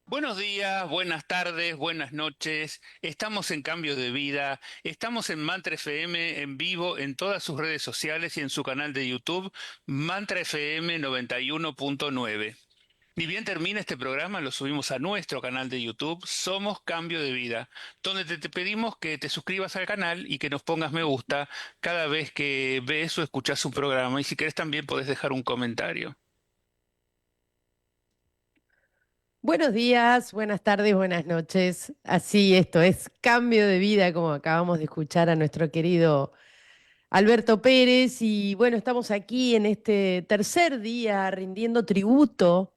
Buenos días, buenas tardes, buenas noches. Estamos en Cambio de Vida. Estamos en Mantra FM en vivo en todas sus redes sociales y en su canal de YouTube, Mantra FM 91.9. Ni bien termina este programa, lo subimos a nuestro canal de YouTube, Somos Cambio de Vida, donde te pedimos que te suscribas al canal y que nos pongas me gusta cada vez que ves o escuchas un programa. Y si querés también podés dejar un comentario. Buenos días, buenas tardes, buenas noches. Así, esto es Cambio de Vida, como acabamos de escuchar a nuestro querido Alberto Pérez. Y bueno, estamos aquí en este tercer día rindiendo tributo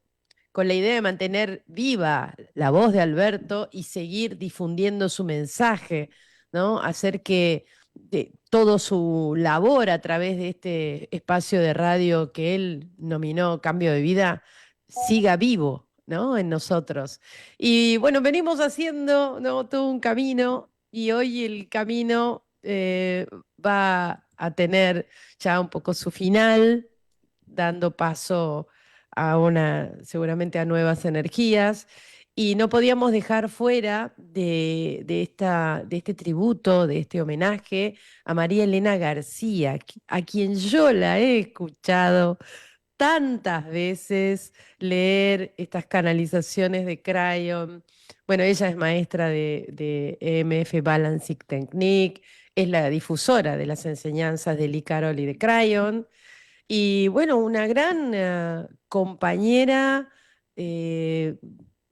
con la idea de mantener viva la voz de Alberto y seguir difundiendo su mensaje, ¿no? Hacer que todo su labor a través de este espacio de radio que él nominó Cambio de Vida siga vivo, ¿no? En nosotros. Y bueno, venimos haciendo, ¿no? Todo un camino y hoy el camino va a tener ya un poco su final, dando paso a seguramente a nuevas energías. Y no podíamos dejar fuera de este tributo, de este homenaje a María Elena García, a quien yo la he escuchado tantas veces leer estas canalizaciones de Crayon. Bueno, ella es maestra de EMF Balancing Technique, es la difusora de las enseñanzas de Lee Carroll y de Crayon. Y bueno, una gran compañera eh,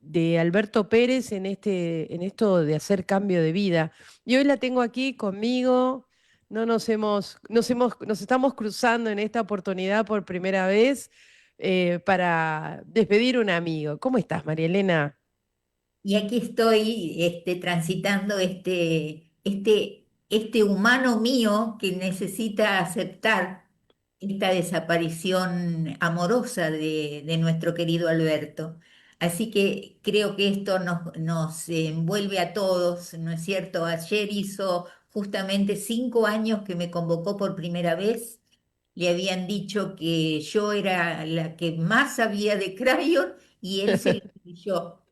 de Alberto Pérez en esto de hacer cambio de vida. Y hoy la tengo aquí conmigo. No nos estamos cruzando en esta oportunidad por primera vez para despedir un amigo. ¿Cómo estás, María Elena? Y aquí estoy transitando este humano mío que necesita aceptar esta desaparición amorosa de nuestro querido Alberto. Así que creo que esto nos envuelve a todos, ¿no es cierto? Ayer hizo justamente 5 años que me convocó por primera vez. Le habían dicho que yo era la que más sabía de Crayon y él se lo creyó.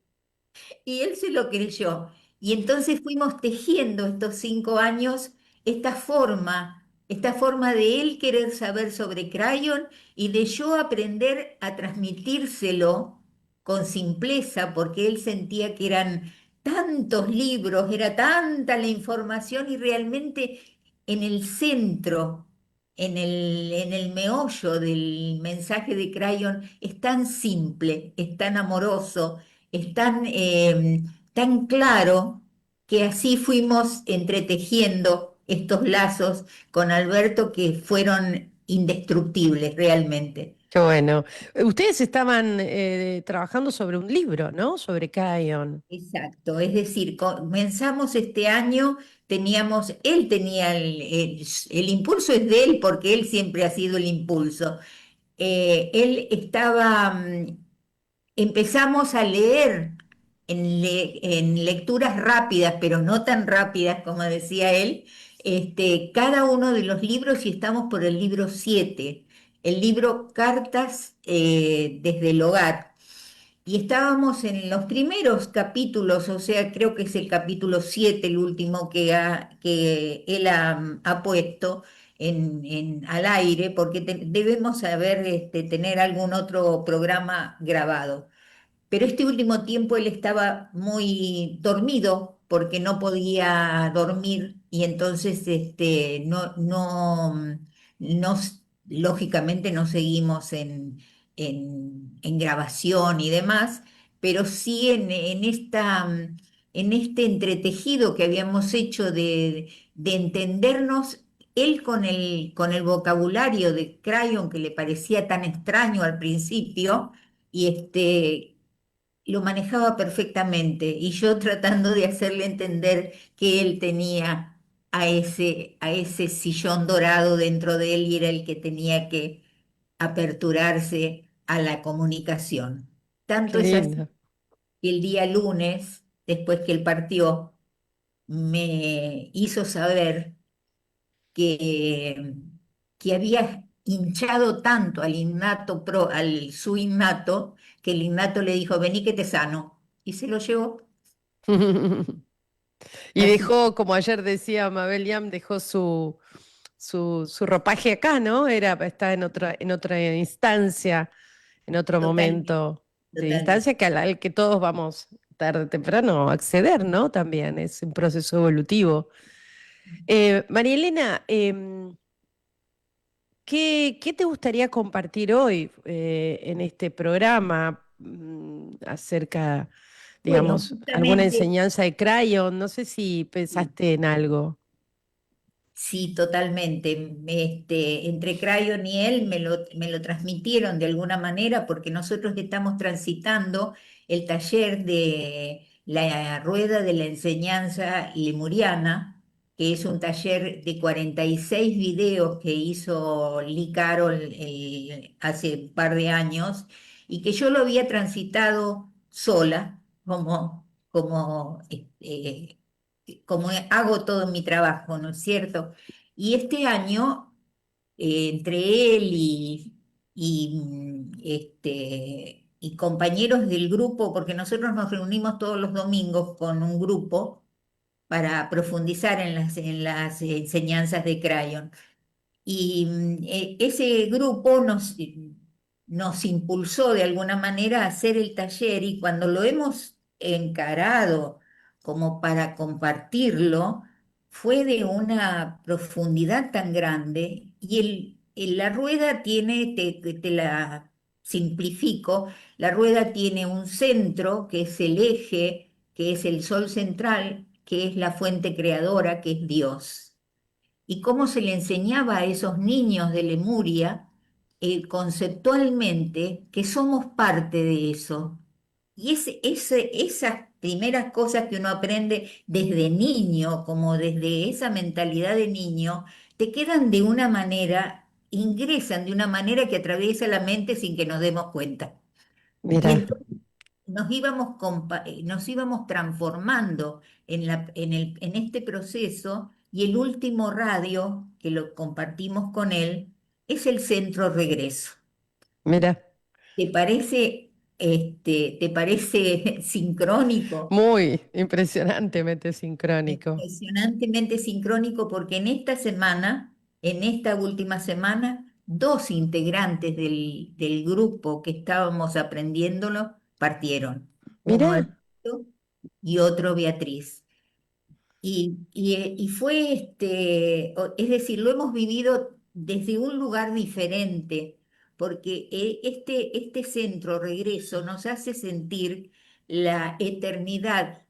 Y él se lo creyó. Y entonces fuimos tejiendo estos 5 años esta forma de él querer saber sobre Crayon y de yo aprender a transmitírselo con simpleza, porque él sentía que eran tantos libros, era tanta la información y realmente en el centro, en el meollo del mensaje de Crayon es tan simple, es tan amoroso, es tan claro, que así fuimos entretejiendo estos lazos con Alberto que fueron indestructibles realmente. Qué bueno. Ustedes estaban trabajando sobre un libro, ¿no? Sobre Crayon. Exacto, es decir, comenzamos este año, él tenía el impulso es de él porque él siempre ha sido el impulso. Él estaba Empezamos a leer en lecturas rápidas, pero no tan rápidas como decía él, cada uno de los libros y estamos por el libro 7, el libro Cartas desde el hogar. Y estábamos en los primeros capítulos, o sea, creo que es el capítulo 7, el último que él ha puesto al aire, porque debemos saber tener algún otro programa grabado. Pero este último tiempo él estaba muy dormido porque no podía dormir y entonces no, lógicamente no seguimos en grabación y demás, pero sí en este entretejido que habíamos hecho de entendernos. Él con el vocabulario de Crayon que le parecía tan extraño al principio, y lo manejaba perfectamente y yo tratando de hacerle entender que él tenía a ese sillón dorado dentro de él y era el que tenía que aperturarse a la comunicación. Tanto Qué es así lindo. que el día lunes, después que él partió, me hizo saber que, que había hinchado tanto al su innato, que el innato le dijo, vení que te sano, y se lo llevó. Y Así que, dejó, como ayer decía Mabel Yam, dejó su ropaje acá, ¿no? Está en otra instancia, en otro totalmente, momento de totalmente. instancia que al que todos vamos tarde o temprano a acceder, ¿no? También es un proceso evolutivo. María Elena, ¿qué te gustaría compartir hoy en este programa acerca, Bueno, digamos, alguna justamente enseñanza de Crayon? No sé si sí, pensaste en algo. sí, totalmente. Entre Crayon y él me lo transmitieron de alguna manera porque nosotros estamos transitando el taller de la rueda de la enseñanza lemuriana, que es un taller de 46 videos que hizo Lee Carroll hace un par de años y que yo lo había transitado sola, como hago todo mi trabajo, ¿no es cierto? Y este año, entre él y compañeros del grupo, porque nosotros nos reunimos todos los domingos con un grupo para profundizar en las enseñanzas de Crayon. Y ese grupo nos impulsó de alguna manera a hacer el taller y cuando lo hemos encarado como para compartirlo, fue de una profundidad tan grande y la rueda tiene, te la simplifico, la rueda tiene un centro que es el eje, que es el sol central, que es la fuente creadora, que es Dios y cómo se le enseñaba a esos niños de Lemuria conceptualmente que somos parte de eso. Y esas primeras cosas que uno aprende desde niño, como desde esa mentalidad de niño, te quedan de una manera, ingresan de una manera que atraviesa la mente sin que nos demos cuenta. Y Mira, entonces nos íbamos transformando en este proceso y el último radio que lo compartimos con él es el centro regreso. mira, ¿Te parece sincrónico? muy impresionantemente sincrónico. Impresionantemente sincrónico porque en esta semana, en esta última semana, dos integrantes del grupo que estábamos aprendiéndolo partieron. Uno Mira, Alberto y otro Beatriz. Y fue, es decir, lo hemos vivido desde un lugar diferente, porque este centro regreso nos hace sentir la eternidad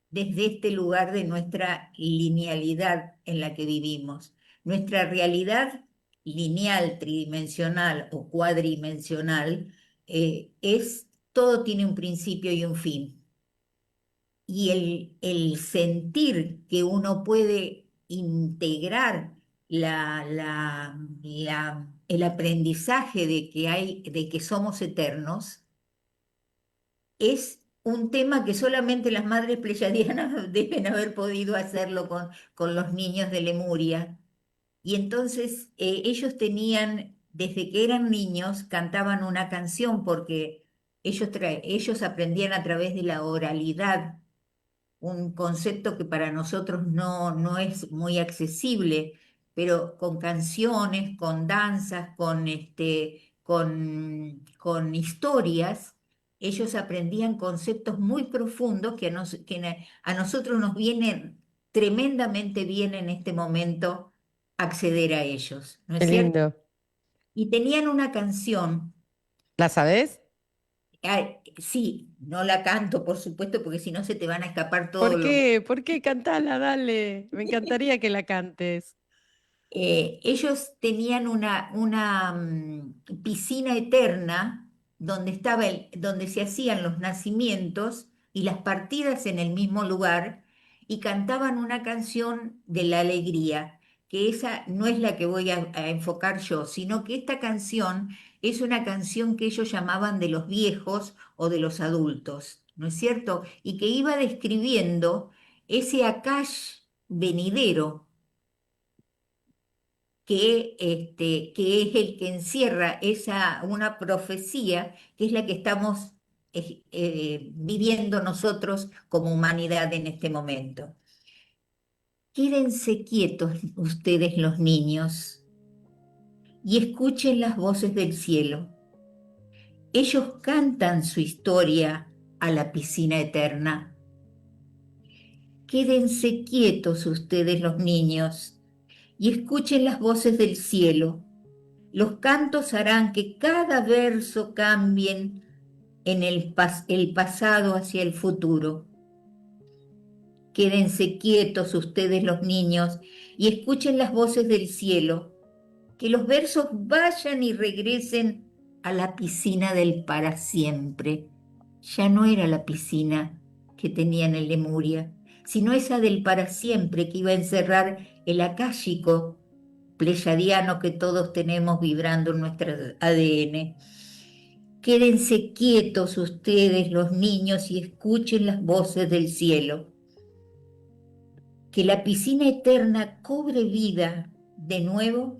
desde este lugar de nuestra linealidad en la que vivimos. Nuestra realidad lineal, tridimensional o cuadridimensional todo tiene un principio y un fin. Y el sentir que uno puede integrar el aprendizaje de que somos eternos, es un tema que solamente las madres pleyadianas deben haber podido hacerlo con los niños de Lemuria. Y entonces ellos tenían, desde que eran niños, cantaban una canción porque ellos aprendían a través de la oralidad, un concepto que para nosotros no es muy accesible, pero con canciones, con danzas, con historias, ellos aprendían conceptos muy profundos a nosotros nos viene tremendamente bien en este momento acceder a ellos, ¿no qué es cierto? lindo. Y tenían una canción. ¿La sabés? Sí, no la canto, por supuesto, porque si no se te van a escapar ¿Por todos los. qué? ¿Por qué? Cantala, dale. Me encantaría que la cantes. Ellos tenían una piscina eterna donde se hacían los nacimientos y las partidas en el mismo lugar y cantaban una canción de la alegría que esa no es la que voy a enfocar yo, sino que esta canción es una canción que ellos llamaban de los viejos o de los adultos, ¿no es cierto? Y que iba describiendo ese Akash venidero que es el que encierra una profecía que es la que estamos viviendo nosotros como humanidad en este momento. Quédense quietos ustedes los niños y escuchen las voces del cielo. Ellos cantan su historia a la piscina eterna. Quédense quietos ustedes los niños y escuchen las voces del cielo. Los cantos harán que cada verso cambien en el pasado hacia el futuro. Quédense quietos ustedes los niños y escuchen las voces del cielo. Que los versos vayan y regresen a la piscina del para siempre. Ya no era la piscina que tenían en Lemuria, sino esa del para siempre que iba a encerrar el akáshico pleyadiano que todos tenemos vibrando en nuestro ADN. Quédense quietos ustedes, los niños, y escuchen las voces del cielo. Que la piscina eterna cobre vida de nuevo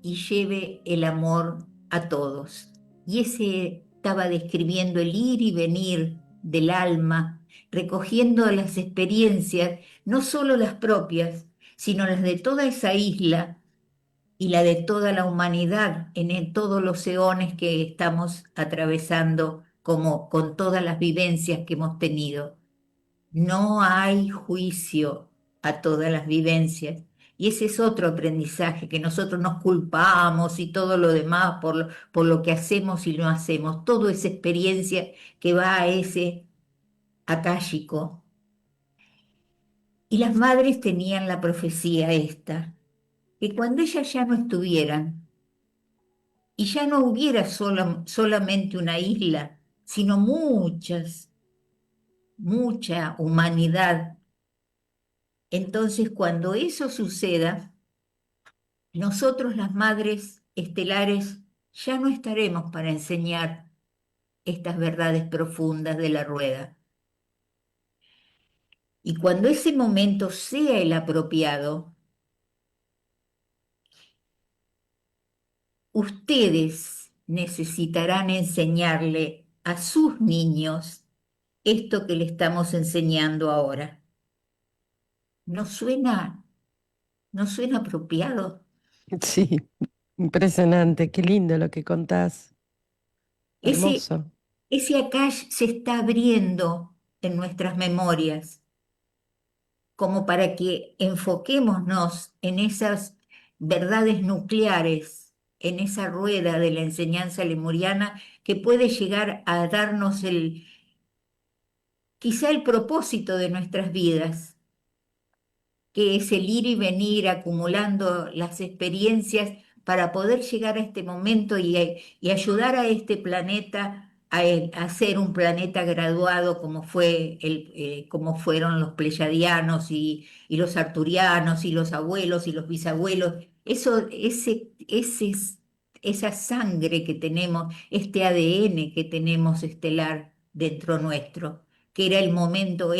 y lleve el amor a todos. Y ese estaba describiendo el ir y venir del alma, recogiendo las experiencias, no solo las propias, sino las de toda esa isla y la de toda la humanidad en todos los eones que estamos atravesando como con todas las vivencias que hemos tenido. No hay juicio a todas las vivencias. Y ese es otro aprendizaje, que nosotros nos culpamos y todo lo demás por lo que hacemos y no hacemos. Todo esa experiencia que va a ese akáshico. Y las madres tenían la profecía esta, que cuando ellas ya no estuvieran, y ya no hubiera solamente una isla, sino mucha humanidad. Entonces, cuando eso suceda, nosotros las madres estelares ya no estaremos para enseñar estas verdades profundas de la rueda. Y cuando ese momento sea el apropiado, ustedes necesitarán enseñarle a sus niños esto que le estamos enseñando ahora. ¿No suena, no suena apropiado? Sí, impresionante, qué lindo lo que contás, Ese, hermoso. ese Akash se está abriendo en nuestras memorias, como para que enfoquémonos en esas verdades nucleares, en esa rueda de la enseñanza lemuriana que puede llegar a darnos quizá el propósito de nuestras vidas, que es el ir y venir acumulando las experiencias para poder llegar a este momento y ayudar a este planeta a ser un planeta graduado como como fueron los pleyadianos y los arturianos y los abuelos y los bisabuelos. Esa sangre que tenemos, este ADN que tenemos estelar dentro nuestro, que era el momento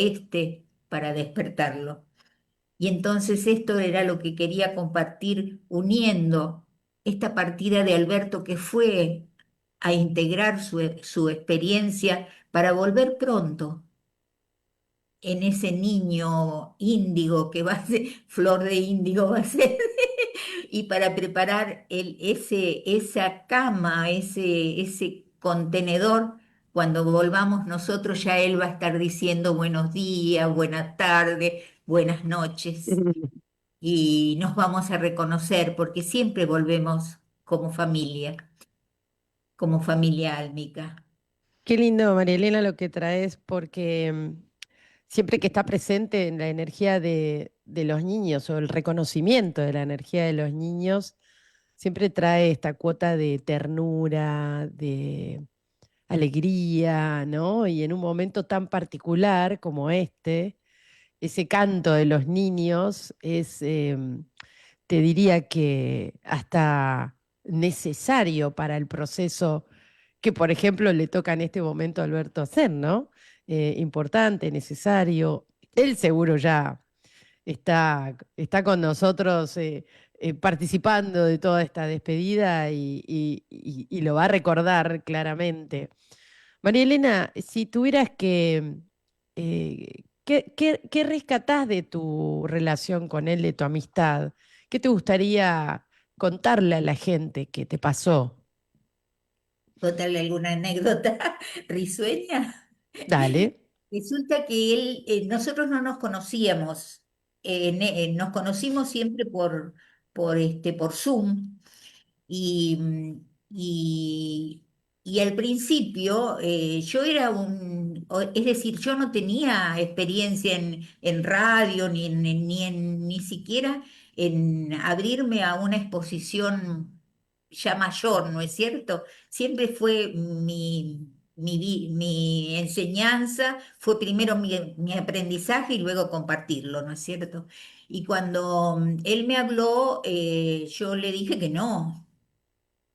para despertarlo. Y entonces esto era lo que quería compartir, uniendo esta partida de Alberto que fue a integrar su experiencia para volver pronto en ese niño índigo que va a ser, flor de índigo va a ser, y para preparar esa cama, ese contenedor. Cuando volvamos nosotros ya él va a estar diciendo buenos días, buenas tardes, buenas noches y nos vamos a reconocer porque siempre volvemos como familia álmica. Qué lindo, María Elena, lo que traes, porque siempre que está presente en la energía de los niños o el reconocimiento de la energía de los niños, siempre trae esta cuota de ternura, de alegría, ¿no? Y en un momento tan particular como este, ese canto de los niños es te diría que hasta necesario para el proceso que, por ejemplo, le toca en este momento a Alberto hacer, ¿no? Importante, necesario. Él seguro ya está con nosotros participando de toda esta despedida y lo va a recordar claramente. María Elena, si tuvieras que, ¿qué rescatás de tu relación con él, de tu amistad? ¿Qué te gustaría contarle a la gente que te pasó? Contarle alguna anécdota risueña. Dale. Resulta que nosotros no nos conocíamos, nos conocimos siempre por Zoom. Y, y, y al principio yo era es decir, yo no tenía experiencia en radio, ni siquiera en abrirme a una exposición ya mayor, ¿no es cierto? Siempre fue mi enseñanza, fue primero mi aprendizaje y luego compartirlo, ¿no es cierto? Y cuando él me habló, yo le dije que no.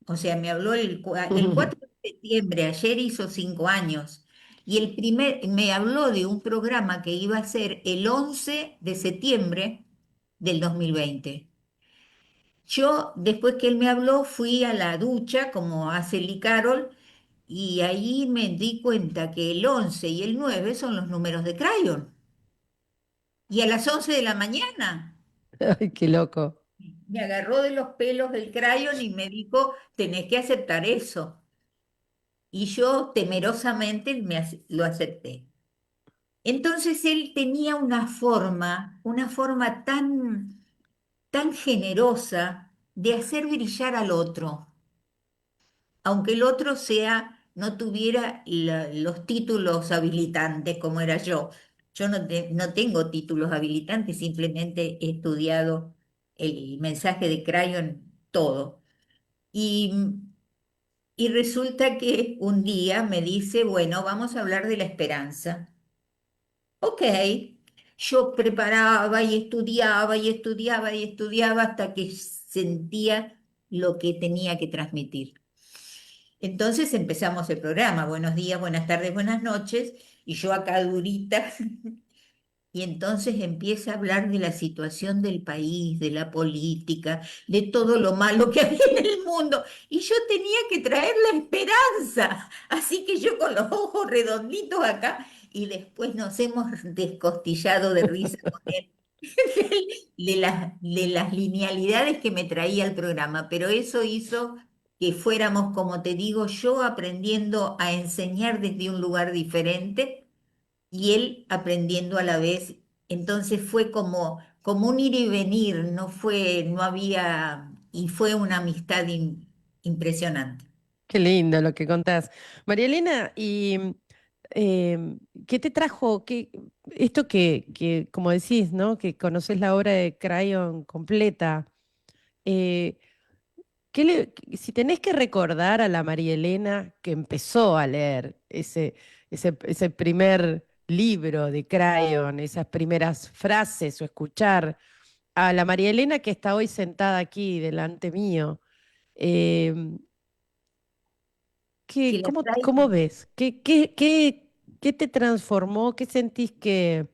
O sea, me habló el 4 de septiembre, ayer hizo 5 años, y me habló de un programa que iba a ser el 11 de septiembre del 2020. Yo, después que él me habló, fui a la ducha, como hace Lee Carroll, y ahí me di cuenta que el 11 y el 9 son los números de Crayon. Y a las 11 de la mañana Ay, qué loco. me agarró de los pelos del Crayon y me dijo, tenés que aceptar eso. Y yo temerosamente lo acepté. Entonces él tenía una forma tan generosa de hacer brillar al otro, aunque el otro no tuviera los títulos habilitantes como era yo. Yo no tengo títulos habilitantes, simplemente he estudiado el mensaje de Crayon todo. Y Y resulta que un día me dice, bueno, vamos a hablar de la esperanza. Ok, yo preparaba y estudiaba y estudiaba y estudiaba hasta que sentía lo que tenía que transmitir. Entonces empezamos el programa, buenos días, buenas tardes, buenas noches, y yo acá durita. Y entonces empieza a hablar de la situación del país, de la política, de todo lo malo que había en el mundo. Y yo tenía que traer la esperanza. Así que yo con los ojos redonditos acá y después nos hemos descostillado de risa con él de las linealidades que me traía el programa. Pero eso hizo que fuéramos, como te digo, yo aprendiendo a enseñar desde un lugar diferente y él aprendiendo a la vez. Entonces fue como un ir y venir, no había, y fue una amistad impresionante. Qué lindo lo que contás. María Elena, ¿y qué te trajo, esto como decís, ¿no? Que conoces la obra de Crayon completa? eh, si tenés que recordar a la María Elena que empezó a leer ese primer libro de Crayon, esas primeras frases o escuchar a la María Elena que está hoy sentada aquí delante mío, eh, Que la cómo traigan. ves? ¿Qué te transformó? ¿Qué sentís que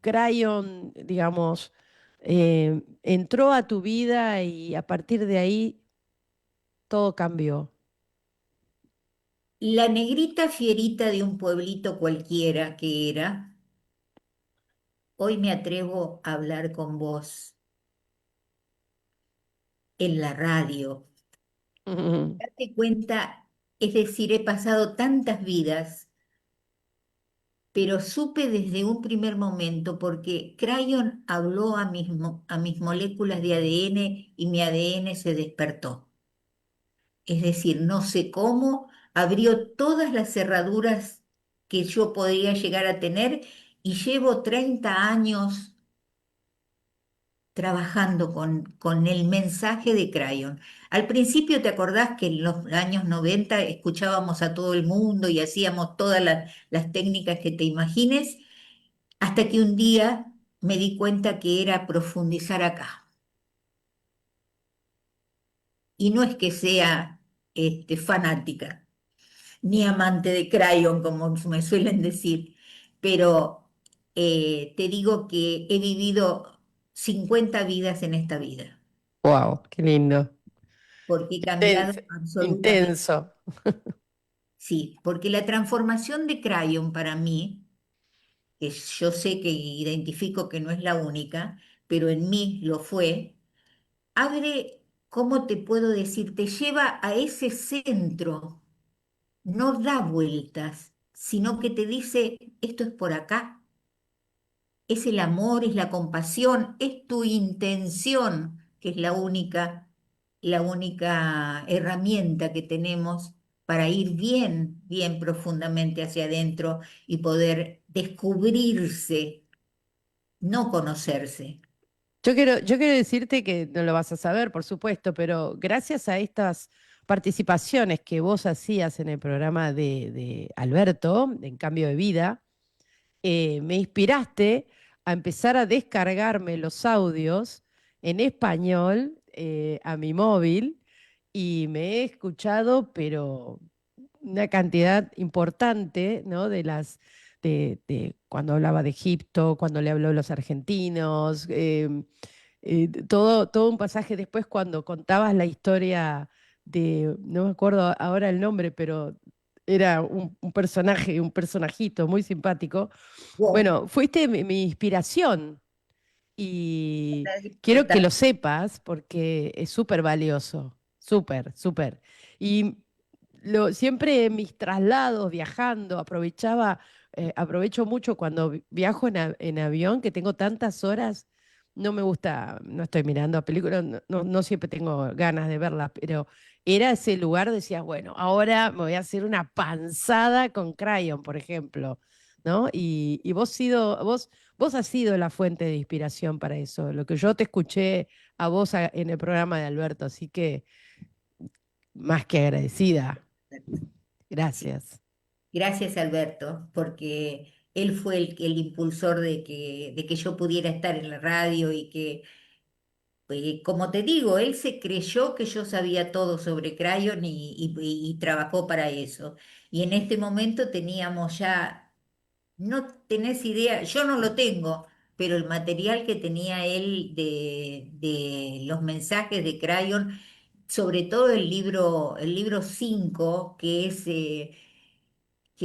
Crayon, digamos, entró a tu vida y a partir de ahí todo cambió? La negrita fierita de un pueblito cualquiera que era, hoy me atrevo a hablar con vos en la radio. Date cuenta, es decir, he pasado tantas vidas, pero supe desde un primer momento porque Crayon habló a mis moléculas de ADN y mi ADN se despertó. Es decir, no sé cómo, abrió todas las cerraduras que yo podría llegar a tener y llevo 30 años trabajando con el mensaje de Crayon. Al principio, ¿te acordás que en los años 90 escuchábamos a todo el mundo y hacíamos todas las técnicas que te imagines? Hasta que un día me di cuenta que era profundizar acá. Y no es que sea fanática, ni amante de Crayon, como me suelen decir, pero te digo que he vivido 50 vidas en esta vida, Wow, qué lindo. porque he cambiado Intenso. absolutamente. Intenso. Sí, porque la transformación de Crayon para mí, que yo sé que identifico que no es la única, pero en mí lo fue, abre, ¿cómo te puedo decir? Te lleva a ese centro, no da vueltas, sino que te dice, esto es por acá, es el amor, es la compasión, es tu intención, que es la única herramienta que tenemos para ir bien, bien profundamente hacia adentro y poder descubrirse, no conocerse. Yo quiero decirte que no lo vas a saber, por supuesto, pero gracias a estas participaciones que vos hacías en el programa de Alberto, en Cambio de Vida, me inspiraste a empezar a descargarme los audios en español a mi móvil y me he escuchado, pero una cantidad importante, ¿no? De cuando hablaba de Egipto, cuando le habló a los argentinos, todo un pasaje después cuando contabas la historia de, no me acuerdo ahora el nombre, pero era un personaje, un personajito muy simpático. Wow. Bueno, fuiste mi inspiración y quiero que lo sepas porque es súper valioso, súper, súper. Y siempre en mis traslados, viajando, aprovecho mucho cuando viajo en avión, que tengo tantas horas, no me gusta, no estoy mirando a películas, no siempre tengo ganas de verlas, pero era ese lugar, decías, bueno, ahora me voy a hacer una panzada con Crayon, por ejemplo, ¿no? Y vos has sido la fuente de inspiración para eso, lo que yo te escuché a vos en el programa de Alberto, así que más que agradecida. Sí. Gracias. Gracias, Alberto, porque él fue el impulsor de que yo pudiera estar en la radio y que, como te digo, él se creyó que yo sabía todo sobre Crayon y trabajó para eso. Y en este momento teníamos ya, no tenés idea, yo no lo tengo, pero el material que tenía él de los mensajes de Crayon, sobre todo el libro 5 que es... que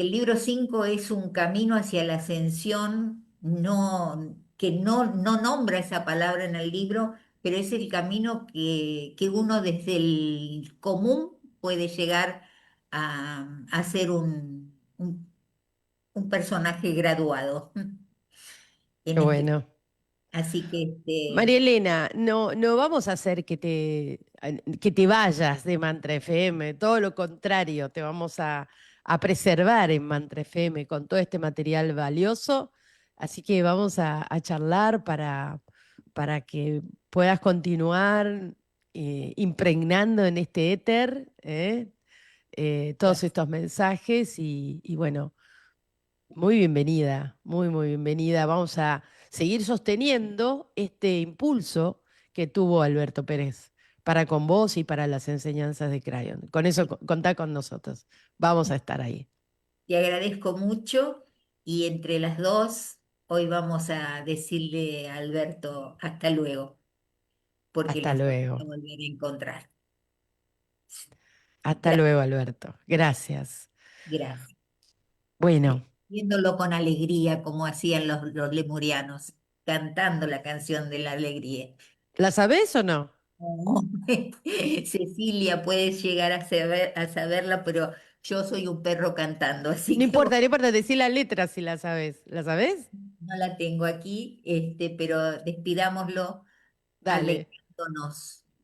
el libro 5 es un camino hacia la ascensión, no, que no nombra esa palabra en el libro, pero es el camino que uno desde el común puede llegar a ser un personaje graduado. Qué En este, bueno. así que María Elena, no vamos a hacer que te vayas de Mantra FM, todo lo contrario, te vamos a preservar en Mantra FM con todo este material valioso, así que vamos a charlar para que puedas continuar impregnando en este éter todos estos mensajes y bueno. Muy bienvenida, muy, muy bienvenida. Vamos a seguir sosteniendo este impulso que tuvo Alberto Pérez para con vos y para las enseñanzas de Crayon. Con eso contá con nosotros. Vamos a estar ahí. te agradezco mucho y entre las dos hoy vamos a decirle a Alberto hasta luego, porque Hasta las vamos a luego. volver a encontrar. Hasta Gracias, luego, Alberto. Gracias. gracias. Bueno, Viéndolo con alegría como hacían los lemurianos, cantando la canción de la alegría. ¿la sabés o no? Oh. Cecilia puede llegar a saberla, pero yo soy un perro cantando, así No que importa, no importa, decí la letra si la sabés. ¿La sabés? no la tengo aquí, pero despidámoslo Dale,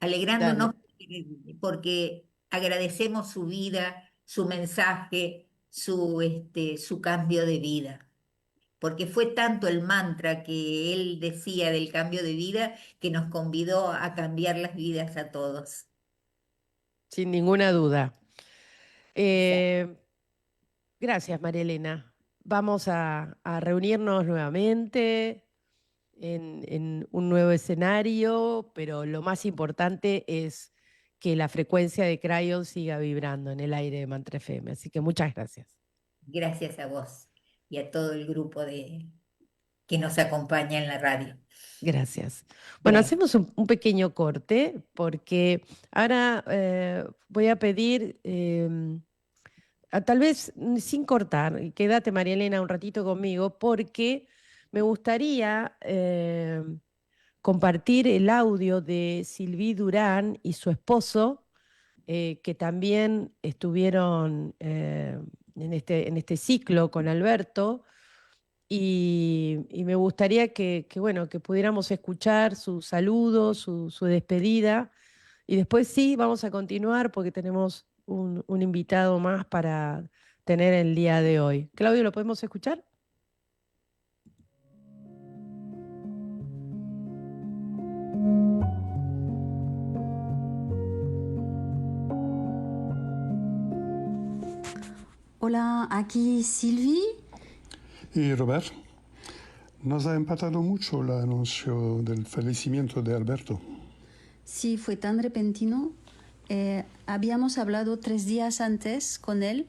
alegrándonos dale. porque agradecemos su vida, su mensaje, su cambio de vida. Porque fue tanto el mantra que él decía del cambio de vida que nos convidó a cambiar las vidas a todos. Sin ninguna duda. Exacto. Eh, Gracias, María Elena. Vamos a reunirnos nuevamente. en un nuevo escenario, pero lo más importante es que la frecuencia de Cryon siga vibrando en el aire de Mantra FM. Así que muchas gracias. Gracias a vos y a todo el grupo que nos acompaña en la radio. Gracias. Bueno, Gracias. hacemos un pequeño corte porque ahora voy a pedir, tal vez sin cortar, y quédate María Elena un ratito conmigo, porque me gustaría compartir el audio de Sylvie Durán y su esposo, que también estuvieron en este ciclo con Alberto y me gustaría bueno, que pudiéramos escuchar su saludo, su despedida. Y después sí, vamos a continuar porque tenemos un invitado más para tener el día de hoy. Claudio, ¿lo podemos escuchar? Hola, aquí Sylvie. Y Robert, nos ha impactado mucho el anuncio del fallecimiento de Alberto. Sí, fue tan repentino. Habíamos hablado 3 días antes con él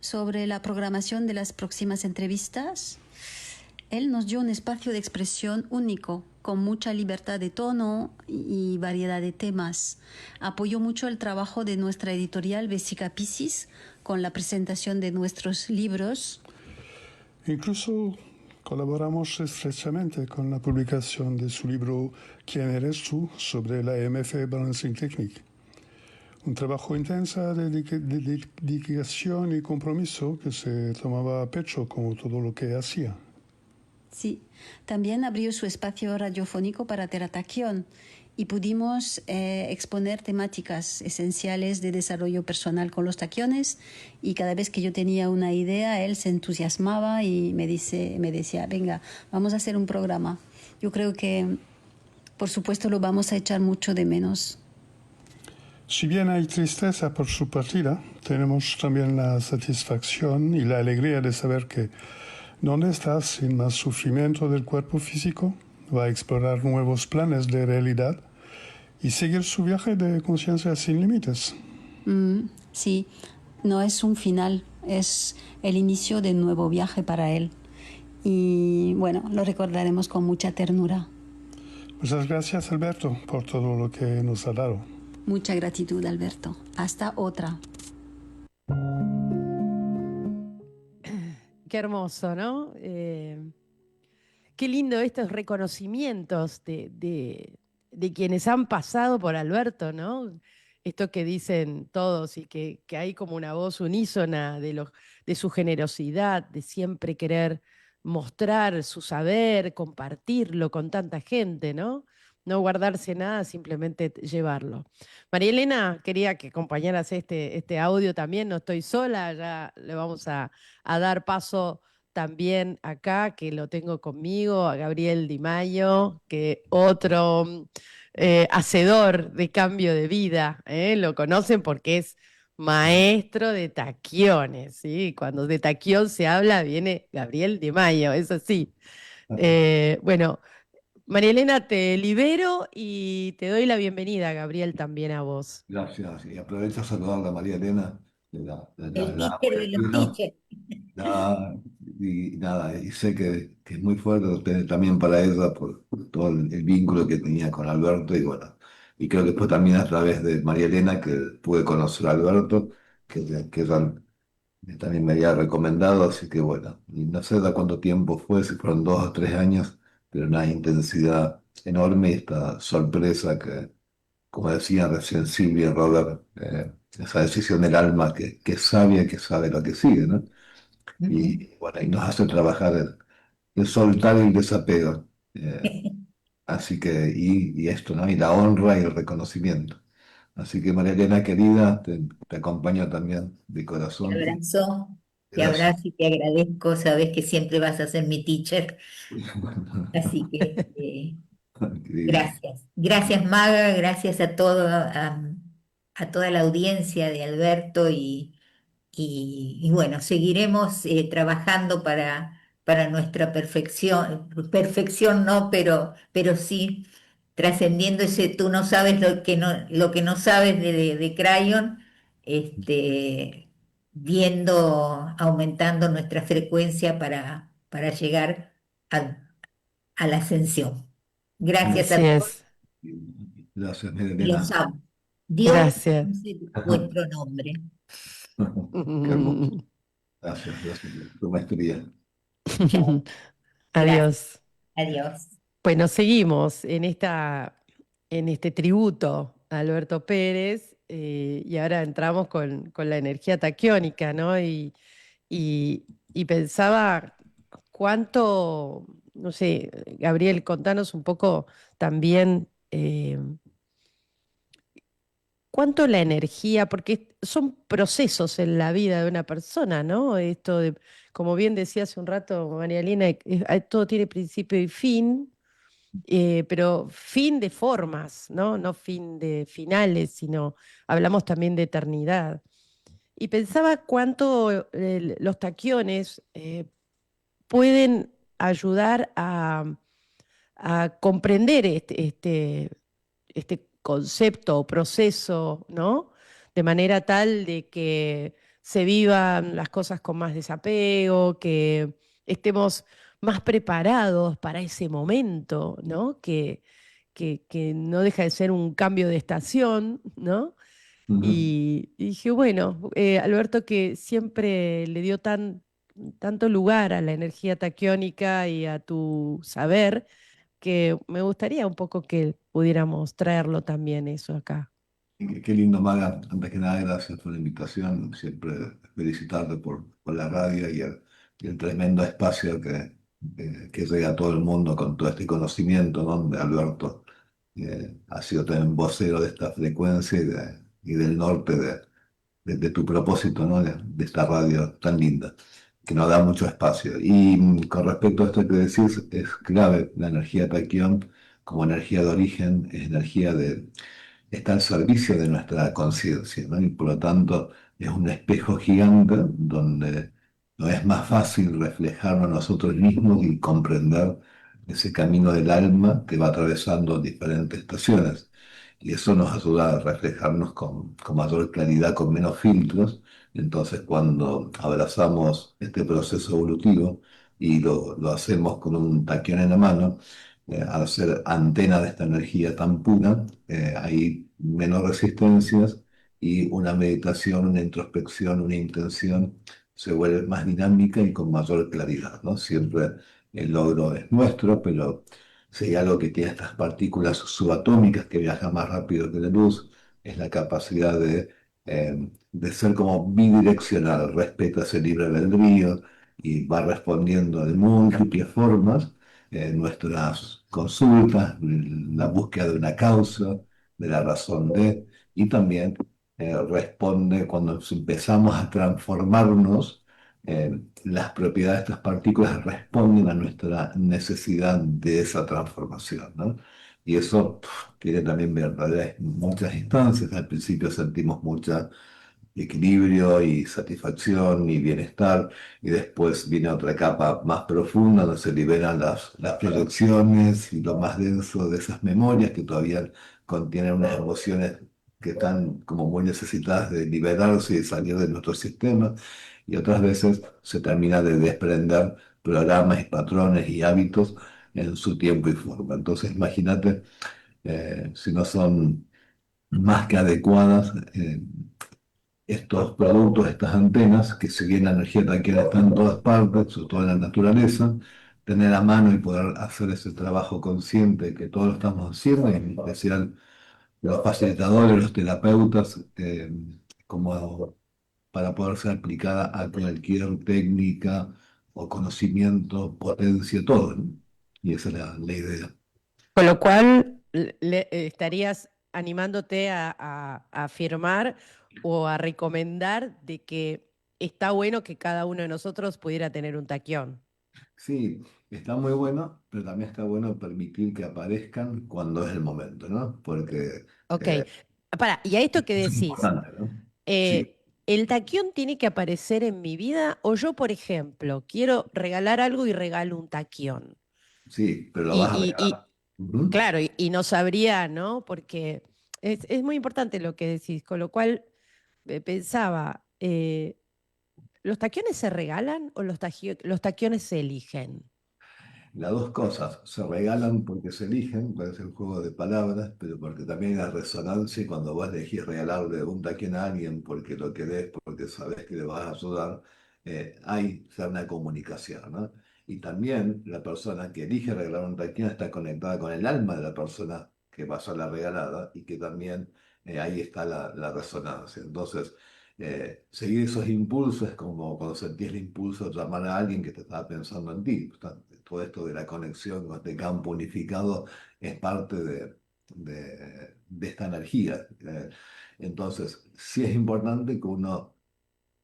sobre la programación de las próximas entrevistas. Él nos dio un espacio de expresión único, con mucha libertad de tono y variedad de temas. Apoyó mucho el trabajo de nuestra editorial Vesica Piscis con la presentación de nuestros libros. Incluso colaboramos estrechamente con la publicación de su libro ¿Quién eres tú? Sobre la MF Balancing Technique. Un trabajo intenso de dedicación y compromiso que se tomaba a pecho como todo lo que hacía. Sí, también abrió su espacio radiofónico para Terataquión y pudimos exponer temáticas esenciales de desarrollo personal con los taquiones, y cada vez que yo tenía una idea, él se entusiasmaba y me decía, venga, vamos a hacer un programa. Yo creo que, por supuesto, lo vamos a echar mucho de menos. Si bien hay tristeza por su partida, tenemos también la satisfacción y la alegría de saber que donde está sin más sufrimiento del cuerpo físico, va a explorar nuevos planes de realidad y seguir su viaje de conciencia sin límites. Sí, no es un final, es el inicio de un nuevo viaje para él. Y bueno, lo recordaremos con mucha ternura. Muchas gracias, Alberto, por todo lo que nos ha dado. Mucha gratitud, Alberto. Hasta otra. Qué hermoso, ¿no? Qué lindo estos reconocimientos de quienes han pasado por Alberto, ¿no? Esto que dicen todos y que hay como una voz unísona de su generosidad, de siempre querer mostrar su saber, compartirlo con tanta gente, ¿no? No guardarse nada, simplemente llevarlo. María Elena, quería que acompañaras este audio también, no estoy sola, ya le vamos a dar paso también acá, que lo tengo conmigo, a Gabriel Di Maio, que otro hacedor de cambio de vida, lo conocen porque es maestro de taquiones, ¿sí? Cuando de taquión se habla, viene Gabriel Di Maio, eso sí. Bueno, María Elena, te libero y te doy la bienvenida, Gabriel, también a vos. Gracias. Y aprovecho a saludar a María Elena, El la teacher de los colectiva. teachers. Y nada, y sé que es muy fuerte también para ella por todo el vínculo que tenía con Alberto. Y bueno, y creo que fue también a través de María Elena que pude conocer a Alberto, que ella también me había recomendado. Así que bueno, y no sé de cuánto tiempo fue, si fueron 2 o 3 años, pero una intensidad enorme y esta sorpresa que, como decía recién Silvia y Robert, esa decisión del alma que es sabia, que sabe lo que sigue, ¿no? Ujú. Y bueno, y nos hace trabajar el soltar y el desapego. Así que, y esto, ¿no? Y la honra y el reconocimiento. Así que María Elena, querida, te acompaño también de Te corazón. abrazo, te Gracias. abrazo y te agradezco. Sabes que siempre vas a ser mi teacher. Así que Qué divino. gracias. Gracias, Maga. Gracias a a toda la audiencia de Alberto y bueno, seguiremos trabajando para nuestra perfección, perfección no, pero sí trascendiendo ese tú no sabes lo que no sabes de Crayon, viendo, aumentando nuestra frecuencia para llegar a, a la ascensión. Gracias Así a todos es. Gracias, y los Marilena. amo. Dios Gracias. conoce vuestro nombre. Qué hermoso. Gracias por tu maestría. Chao. Gracias. Adiós. Adiós. Bueno, seguimos en este tributo a Alberto Pérez, y ahora entramos con la energía taquiónica, ¿no? Y pensaba cuánto, no sé, Gabriel, contanos un poco también, cuánto la energía, porque son procesos en la vida de una persona, ¿no? Esto de, como bien decía hace un rato María Elena, todo tiene principio y fin, pero fin de formas, ¿no? No fin de finales, sino hablamos también de eternidad. Y pensaba cuánto los taquiones pueden ayudar a comprender este concepto o proceso, ¿no? De manera tal de que se vivan las cosas con más desapego, que estemos más preparados para ese momento, ¿no? Que no deja de ser un cambio de estación, ¿no? Ujú. Y dije, bueno, Alberto, que siempre le dio tanto lugar a la energía taquiónica y a tu saber, que me gustaría un poco que pudiéramos traerlo también eso acá. Qué lindo, Maga. Antes que nada, gracias por la invitación. Siempre felicitarte por la radio y el tremendo espacio que llega a todo el mundo con todo este conocimiento, ¿no? De Alberto. Ha sido también vocero de esta frecuencia y del norte de tu propósito, ¿no? De esta radio tan linda, que nos da mucho espacio. Y con respecto a esto que decís, es clave la energía taquión como energía de origen, es energía está al servicio de nuestra conciencia, ¿no? Y por lo tanto es un espejo gigante donde no es más fácil reflejarnos a nosotros mismos y comprender ese camino del alma que va atravesando diferentes estaciones. Y eso nos ayuda a reflejarnos con mayor claridad, con menos filtros. Entonces, cuando abrazamos este proceso evolutivo y lo hacemos con un taquión en la mano, al ser antena de esta energía tan pura, hay menos resistencias y una meditación, una introspección, una intención se vuelve más dinámica y con mayor claridad, ¿no? Siempre el logro es nuestro, pero si hay algo que tiene estas partículas subatómicas que viajan más rápido que la luz, es la capacidad de ser como bidireccional, respeta ese libre albedrío y va respondiendo de múltiples formas nuestras consultas, la búsqueda de una causa, de la razón de, y también responde cuando empezamos a transformarnos, las propiedades de estas partículas responden a nuestra necesidad de esa transformación, ¿no? Y eso tiene también verdaderas muchas instancias. Al principio sentimos mucha equilibrio y satisfacción y bienestar, y después viene otra capa más profunda donde se liberan las proyecciones y lo más denso de esas memorias que todavía contienen unas emociones que están como muy necesitadas de liberarse y salir de nuestro sistema, y otras veces se termina de desprender programas y patrones y hábitos en su tiempo y forma. Entonces imagínate, si no son más que adecuadas, estos productos, estas antenas, que si bien la energía taquiana está en todas partes, sobre todo en la naturaleza, tener a mano y poder hacer ese trabajo consciente que todos lo estamos haciendo, y en especial los facilitadores, los terapeutas, como para poder ser aplicada a cualquier técnica o conocimiento, potencia, todo, ¿no? Y esa es la idea. Con lo cual, estarías animándote a afirmar o a recomendar de que está bueno que cada uno de nosotros pudiera tener un taquión. Sí, está muy bueno, pero también está bueno permitir que aparezcan cuando es el momento, ¿no? Porque Ok, para, y a esto que es decís, importante, ¿no? eh, Sí. ¿el taquión tiene que aparecer en mi vida? O yo, por ejemplo, quiero regalar algo y regalo un taquión. Sí, pero lo Y, vas a regalar. Ujú. claro, y no sabría, ¿no? Porque es muy importante lo que decís, con lo cual pensaba, ¿los taquiones se regalan o los taquiones se eligen? Las dos cosas se regalan porque se eligen, puede ser un juego de palabras, pero porque también hay una resonancia y cuando vos elegís regalarle un taquín a alguien porque lo querés, porque sabés que le vas a ayudar, hay o sea, una comunicación, ¿no? Y también la persona que elige regalar un taquín está conectada con el alma de la persona que va a ser la regalada y que también ahí está la resonancia. Entonces, seguir esos impulsos es como cuando sentís el impulso de llamar a alguien que te estaba pensando en ti. Todo esto de la conexión con este campo unificado es parte de esta energía. Entonces, sí es importante que uno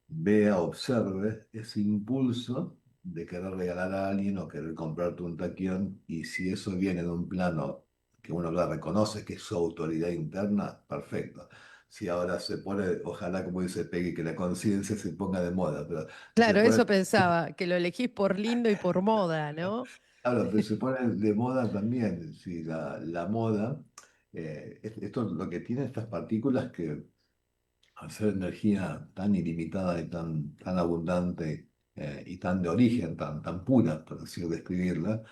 vea, observe ese impulso de querer regalar a alguien o querer comprarte un taquión, y si eso viene de un plano que uno ya reconoce que es su autoridad interna, perfecto. Si ahora se pone, ojalá como dice Peggy, que la conciencia se ponga de moda, pero si se Claro, pone, eso pensaba, que lo elegís por lindo y por moda, ¿no? claro, pero se pone de moda también, si la moda, esto lo que tiene estas partículas que al ser energía tan ilimitada y tan abundante y tan de origen, tan pura, por así describirla,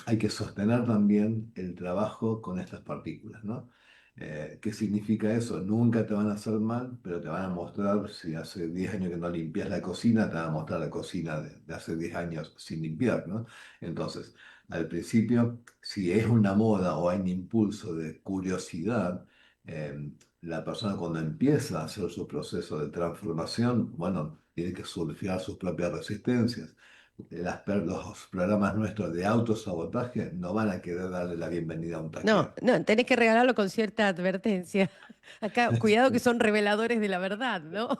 hay que sostener también el trabajo con estas partículas, ¿no? ¿Qué significa eso? Nunca te van a hacer mal, pero te van a mostrar, si hace 10 años que no limpias la cocina, te van a mostrar la cocina de hace 10 años sin limpiar, ¿no? Entonces, al principio, si es una moda o hay un impulso de curiosidad, la persona cuando empieza a hacer su proceso de transformación, bueno, tiene que surfear sus propias resistencias. Los programas nuestros de autosabotaje no van a querer darle la bienvenida a un No, taquero. no, tenés que regalarlo con cierta advertencia. Acá, cuidado que son reveladores de la verdad, ¿no?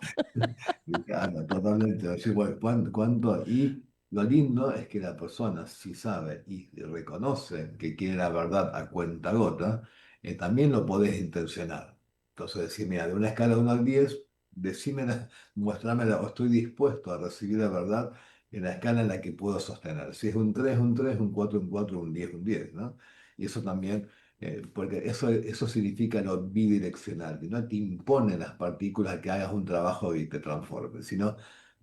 Claro, totalmente. Así, bueno, ¿cuánto? Y lo lindo es que la persona, si sabe y reconoce que quiere la verdad a cuenta gota, también lo podés intencionar. Entonces, decir, mira, de una escala de 1 al 10, decímela, muéstramela, o estoy dispuesto a recibir la verdad en la escala en la que puedo sostener. Si es un 3 un 4 un 4 un 10 ¿no? Y eso también porque eso significa lo bidireccional, que no te imponen las partículas que hagas un trabajo y te transformes, sino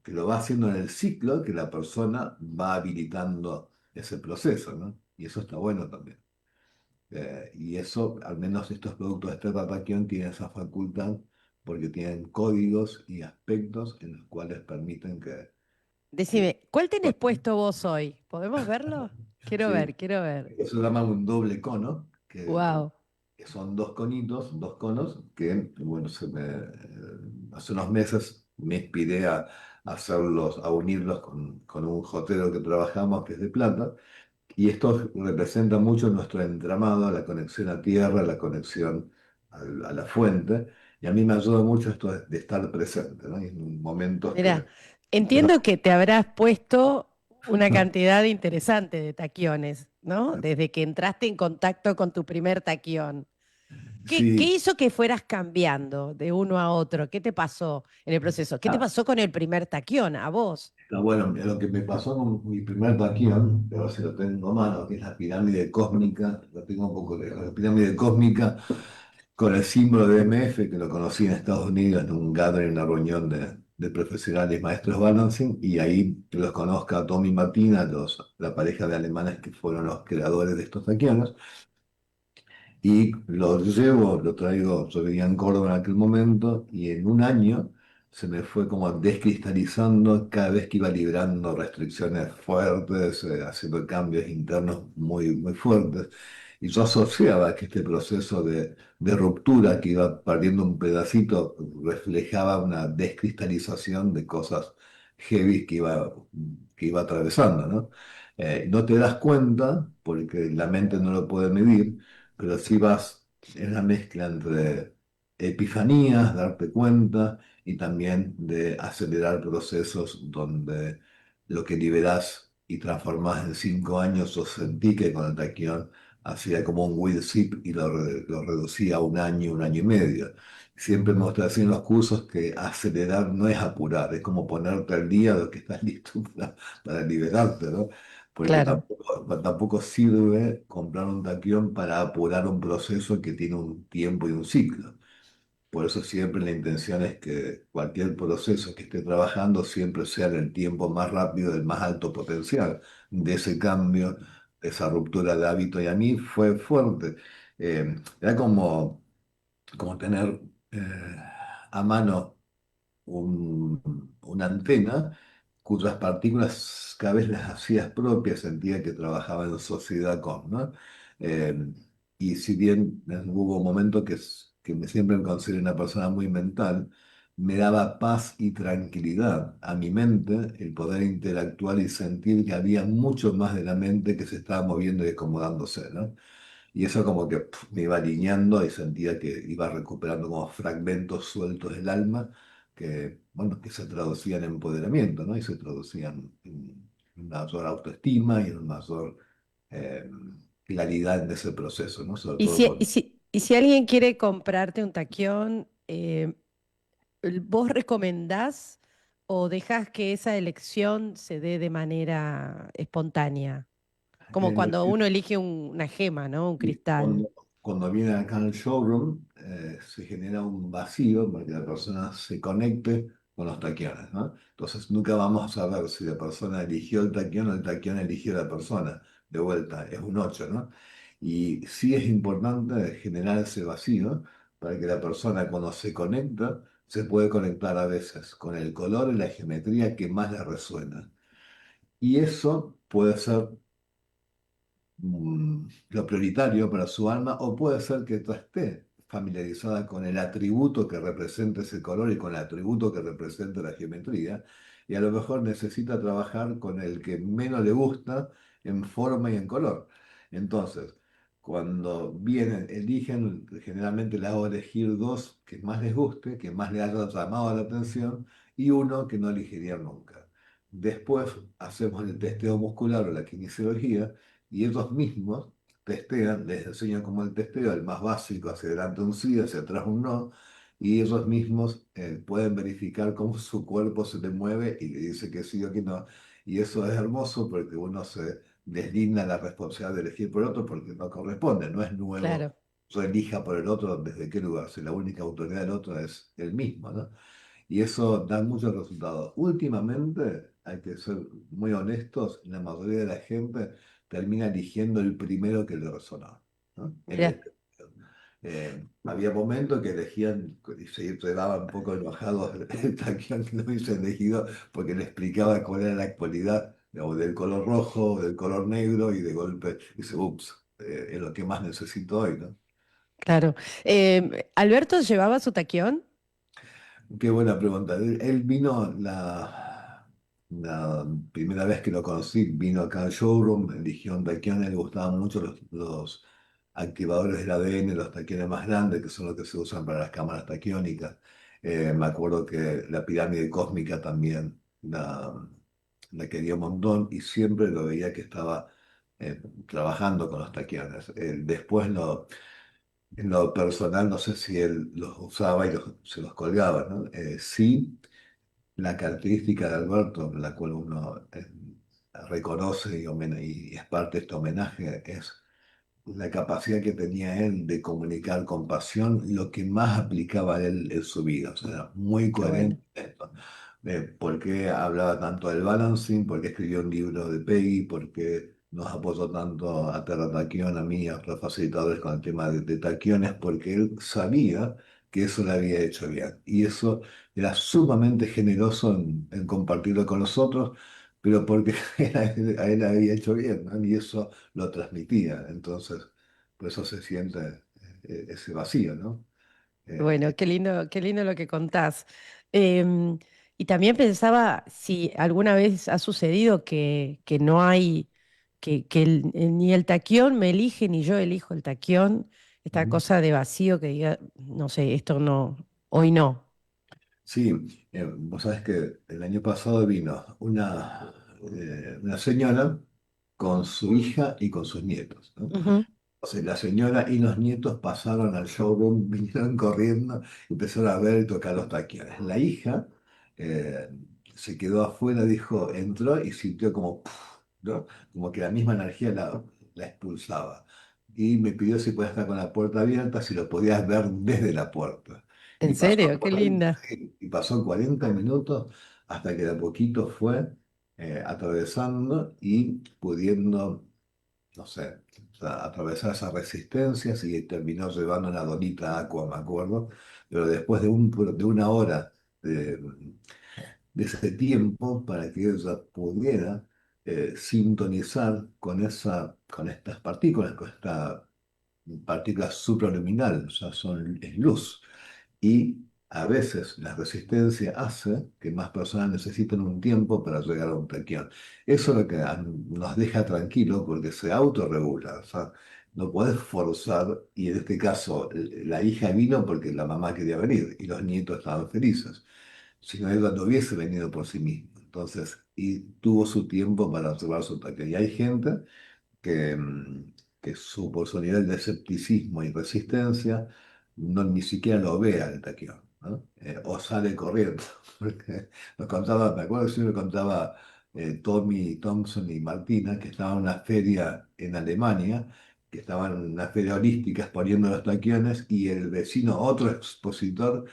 que lo va haciendo en el ciclo que la persona va habilitando ese proceso, ¿no? Y eso está bueno también. Y eso, al menos estos productos de Terra Tachyon tienen esa facultad porque tienen códigos y aspectos en los cuales permiten que Decime, ¿cuál tenés puesto vos hoy? ¿Podemos verlo? Quiero sí, ver, quiero ver. eso se llama un doble cono, Wow. que son dos conitos, dos conos, que bueno, hace unos meses me inspiré a hacerlos, a unirlos con un jotero que trabajamos que es de plata, y estos representan mucho nuestro entramado, la conexión a tierra, la conexión a la fuente, y a mí me ayuda mucho esto de estar presente, ¿no? Y en momentos Mirá, que... entiendo que te habrás puesto una cantidad interesante de taquiones, ¿no? Desde que entraste en contacto con tu primer taquión. ¿Qué Sí, hizo que fueras cambiando de uno a otro? ¿Qué te pasó en el proceso? ¿Qué te ah, pasó con el primer taquión, a vos? está bueno, lo que me pasó con mi primer taquión, pero si lo tengo a mano, que es la pirámide cósmica, lo tengo un poco lejos, la pirámide cósmica con el símbolo de MF, que lo conocí en Estados Unidos en un gathering, una reunión de profesionales maestros balancing, y ahí los conozco a Tommy y Martina, la pareja de alemanes que fueron los creadores de estos taquianos, y lo llevo, lo traigo, yo vivía en Córdoba en aquel momento, y en un año se me fue como descristalizando cada vez que iba librando restricciones fuertes, haciendo cambios internos muy fuertes. Y yo asociaba que este proceso de ruptura que iba perdiendo un pedacito reflejaba una descristalización de cosas heavy que iba atravesando, ¿no? No te das cuenta porque la mente no lo puede medir, pero si vas en la mezcla entre epifanías, darte cuenta, y también de acelerar procesos donde lo que liberás y transformás en 5 años, yo sentí que con el taquión hacía como un will zip y lo reducía a un año y medio. Siempre me gusta decir en los cursos que acelerar no es apurar, es como ponerte al día de lo que estás listo para liberarte, ¿no? Porque Claro, tampoco sirve comprar un taquión para apurar un proceso que tiene un tiempo y un ciclo. Por eso siempre la intención es que cualquier proceso que esté trabajando siempre sea en el tiempo más rápido, del más alto potencial de ese cambio, de esa ruptura de hábito. Y a mí fue fuerte. Era como tener eh, a mano una antena cuyas partículas cada vez las hacías propias, sentía que trabajaba en sociedad con, ¿no? Eh, y si bien hubo un momento siempre me consideré una persona muy mental, me daba paz y tranquilidad a mi mente el poder interactuar y sentir que había mucho más de la mente que se estaba moviendo y acomodándose, ¿no? Y eso como que me iba alineando y sentía que iba recuperando como fragmentos sueltos del alma que, bueno, que se traducían en empoderamiento, ¿no? Y se traducían en mayor autoestima y en mayor eh, claridad en ese proceso, ¿no? Sobre y todo si, por... y si, y si alguien quiere comprarte un taquión, ¿vos recomendás o dejás que esa elección se dé de manera espontánea? Como cuando uno elige una gema, ¿no? Un Y cristal. cuando viene acá al showroom, se genera un vacío para que la persona se conecte con los taquiones, ¿no? Entonces nunca vamos a saber si la persona eligió el taquión o el taquión eligió a la persona. De vuelta, es un 8, ¿no? Y sí es importante generar ese vacío para que la persona cuando se conecta, se puede conectar a veces con el color y la geometría que más le resuena. Y eso puede ser lo prioritario para su alma, o puede ser que tú esté familiarizada con el atributo que representa ese color y con el atributo que representa la geometría, y a lo mejor necesita trabajar con el que menos le gusta en forma y en color. Entonces, cuando vienen, eligen, generalmente les hago elegir dos que más les guste, que más les haya llamado la atención, y uno que no elegirían nunca. Después hacemos el testeo muscular o la kinesiología, y ellos mismos testean, les enseñan cómo el testeo, el más básico, hacia adelante un sí, hacia atrás un no, y ellos mismos pueden verificar cómo su cuerpo se le mueve y le dice que sí o que no. Y eso es hermoso porque uno se deslinda la responsabilidad de elegir por el otro porque no corresponde, no es nuevo. Claro. Yo elija por el otro desde qué lugar, si la única autoridad del otro es el mismo, ¿no? Y eso da muchos resultados. Últimamente, hay que ser muy honestos, la mayoría de la gente termina eligiendo el primero que le resonó, ¿no? Mira, Había momentos que elegían y se quedaban un poco enojados el taquín que no hubiese elegido porque le explicaba cuál era la cualidad, digamos, del color rojo, del color negro y de golpe dice, ups, es lo que más necesito hoy, ¿no? claro. ¿Alberto llevaba su taquión? Qué buena pregunta. Él vino la primera vez que lo conocí, vino acá al showroom, eligió un taquión, a él le gustaban mucho los activadores del ADN, los taquiones más grandes, que son los que se usan para las cámaras taquiónicas. Me acuerdo que la pirámide cósmica también la quería un montón y siempre lo veía que estaba trabajando con los taquiones. Después en lo personal, no sé si él los usaba y se los colgaba, ¿no? Sí, la característica de Alberto, la cual uno reconoce y es parte de este homenaje, es la capacidad que tenía él de comunicar con pasión lo que más aplicaba a él en su vida. O sea, muy Qué bueno. coherente en esto. ¿Por qué hablaba tanto del balancing? ¿Por qué escribió un libro de Peggy? ¿Por qué nos apoyó tanto a Terra Taquión, a mí, a otros facilitadores con el tema de taquiones? Porque él sabía que eso le había hecho bien. Y eso era sumamente generoso en compartirlo con los otros, pero porque a él le había hecho bien, ¿no? Y eso lo transmitía. Entonces, por eso se siente ese vacío, ¿no? Bueno, qué lindo lo que contás. Em, y también pensaba si alguna vez ha sucedido que no hay, ni el taquión me elige ni yo elijo el taquión, esta Ujú. cosa de vacío que diga, no sé, esto no, hoy no. Sí, vos sabés que el año pasado vino una señora con su hija y con sus nietos, ¿no? Ujú. O sea, la señora y los nietos pasaron al showroom, vinieron corriendo, empezaron a ver y tocar los taquiones. La hija eh, se quedó afuera, dijo, entró y sintió como, "Puf", ¿no? Como que la misma energía la expulsaba. Y me pidió si podía estar con la puerta abierta, si lo podías ver desde la puerta. ¿En serio? Qué linda. Y pasó 40 minutos hasta que de a poquito fue atravesando y pudiendo, no sé, o sea, atravesar esas resistencias y terminó llevando una donita Aqua, me acuerdo, pero después de una hora de ese tiempo para que ella pudiera sintonizar con estas partículas, con esta partículas supraluminal, o sea, es luz. Y a veces la resistencia hace que más personas necesiten un tiempo para llegar a un taquión. Eso es lo que nos deja tranquilos porque se autorregula. O sea, no puedes forzar, y en este caso la hija vino porque la mamá quería venir y los nietos estaban felices, sino ella no hubiese venido por sí misma. Entonces, y tuvo su tiempo para observar su taquión. Y hay gente que, que su personalidad de escepticismo y resistencia ni siquiera lo ve al taquero, ¿no? O sale corriendo. Porque nos contaba, me acuerdo que me contaba Tommy Thompson y Martina, que estaban en una feria en Alemania, que estaban en una feria holística exponiendo los taquiones, y el vecino, otro expositor,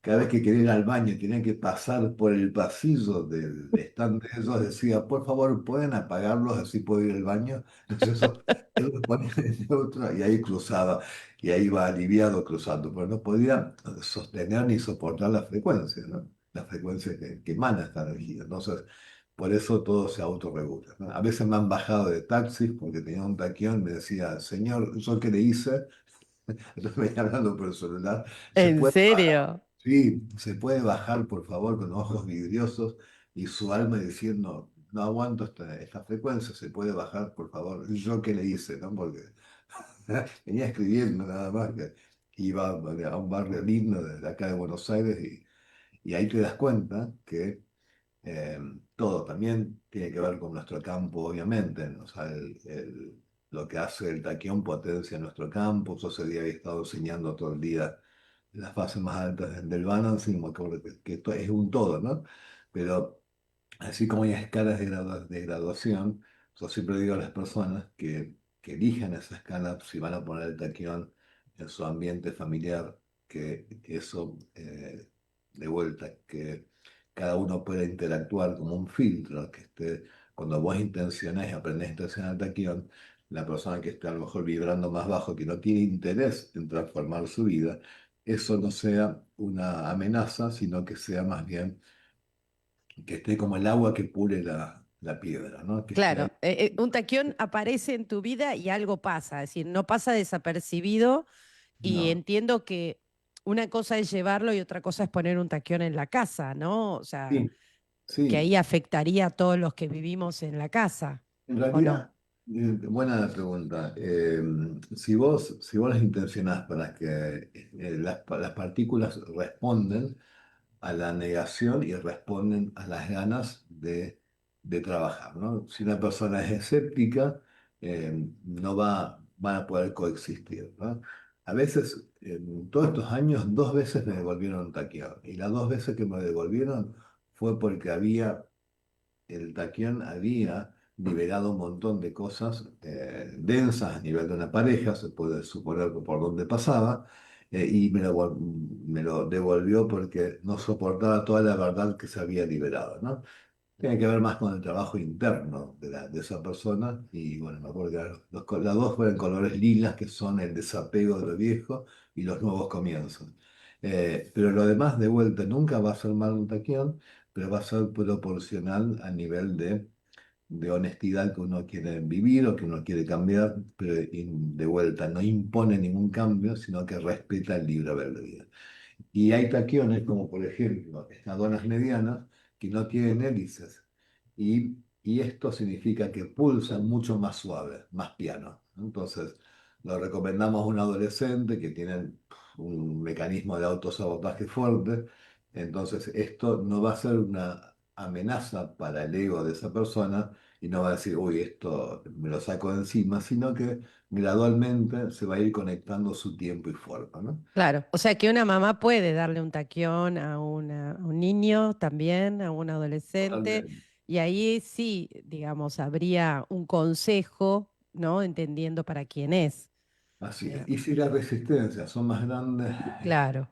cada vez que quería ir al baño tenía que pasar por el pasillo del stand de ellos, decía, por favor, ¿pueden apagarlos así puedo ir al baño? Entonces eso lo ponía en neutro y ahí cruzaba, y ahí iba aliviado cruzando, pero no podía sostener ni soportar la frecuencia, ¿no? La frecuencia que emana esta energía. Entonces, por eso todo se autorregula, ¿no? A veces me han bajado de taxis porque tenía un taquión, me decía, señor, ¿yo qué le hice? Entonces venía hablando por el celular. ¿Se ¿En puede serio? Sí, se puede bajar, por favor, con los ojos vidriosos y su alma diciendo, no aguanto esta frecuencia, se puede bajar, por favor? Yo qué le hice, ¿no? Porque venía escribiendo nada más que iba a un barrio lindo de acá de Buenos Aires, y ahí te das cuenta que eh, todo también tiene que ver con nuestro campo, obviamente, ¿no? O sea, lo que hace el taquión potencia nuestro campo. Yo ese día había estado enseñando todo el día las fases más altas del balancing, me acuerdo que esto es un todo, ¿no? Pero así como hay escalas de graduación, yo siempre digo a las personas que elijan esa escala si van a poner el taquión en su ambiente familiar, que eso, de vuelta, que cada uno pueda interactuar como un filtro, que esté, cuando vos intencionás, aprendés a intencionar el taquión, la persona que esté a lo mejor vibrando más bajo, que no tiene interés en transformar su vida, eso no sea una amenaza, sino que sea más bien que esté como el agua que pule la piedra, ¿no? Que esté Claro, ahí. un taquión aparece en tu vida y algo pasa, es decir, no pasa desapercibido y No, entiendo que una cosa es llevarlo y otra cosa es poner un taquión en la casa, ¿no? O sea, sí, que sí. ahí afectaría a todos los que vivimos en la casa, En ¿o no? realidad, buena pregunta. Si vos las intencionás para que las partículas responden a la negación y responden a las ganas de trabajar, ¿no? Si una persona es escéptica, no van a poder coexistir, ¿no? A veces, en todos estos años, dos veces me devolvieron un taqueado. Y las dos veces que me devolvieron fue porque el taquión había liberado un montón de cosas densas a nivel de una pareja, se puede suponer que por donde pasaba, y me lo devolvió porque no soportaba toda la verdad que se había liberado, ¿no? Tiene que ver más con el trabajo interno de esa persona, y bueno, me acuerdo que las dos fueron colores lilas, que son el desapego de lo viejo y los nuevos comienzos. Pero lo demás, de vuelta, nunca va a ser mal un taquión, pero va a ser proporcional a nivel de honestidad que uno quiere vivir o que uno quiere cambiar, pero de vuelta no impone ningún cambio, sino que respeta el libre albedrío. Y hay taquiones, como por ejemplo estas donas medianas, que no tienen hélices. Y esto significa que pulsan mucho más suave, más piano. Entonces, lo recomendamos a un adolescente que tiene un mecanismo de autosabotaje fuerte. Entonces, esto no va a ser una amenaza para el ego de esa persona, y no va a decir, uy, esto me lo saco de encima, sino que gradualmente se va a ir conectando su tiempo y forma, ¿no? Claro, o sea que una mamá puede darle un taquión a un niño también, a un adolescente, Totalmente. y ahí sí, digamos, habría un consejo, ¿no? Entendiendo para quién es. Así es. Y Digamos. si las resistencias son más grandes, Claro,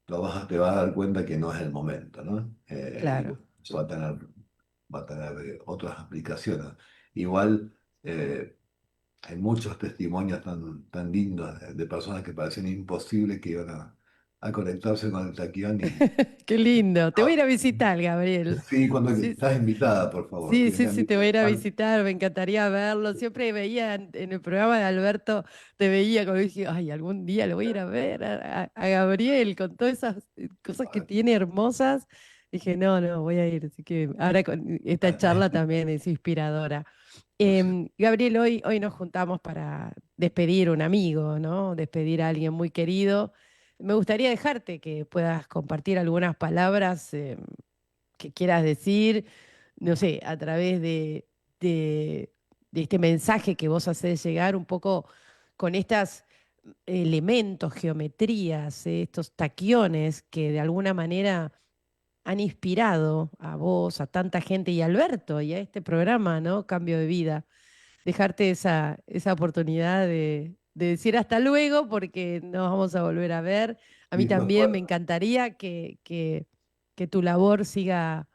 te vas a dar cuenta que no es el momento, ¿no? Y claro. bueno, eso va a tener otras aplicaciones. Igual hay muchos testimonios tan lindos de personas que parecían imposibles que iban a conectarse con el taquión y Qué lindo. Te voy a ir a no, visitar, Gabriel. sí, cuando Sí, estás invitada, por favor, sí, tienes sí, que sí, te voy a ir a invitar. visitar, me encantaría verlo. Siempre veía en el programa de Alberto, te veía como dije, ay, algún día lo voy a ir a ver a Gabriel con todas esas cosas que tiene hermosas. Dije, no, no, voy a ir. Así que ahora con esta charla también es inspiradora. Gabriel, hoy nos juntamos para despedir a un amigo, ¿no? Despedir a alguien muy querido. Me gustaría dejarte que puedas compartir algunas palabras que quieras decir, no sé, a través de, de este mensaje que vos hacés llegar un poco con estos elementos, geometrías, estos taquiones que de alguna manera han inspirado a vos, a tanta gente y a Alberto y a este programa, ¿no? Cambio de vida. Dejarte esa oportunidad de decir hasta luego porque nos vamos a volver a ver. A mí Y fue también me fuerte. encantaría que tu labor siga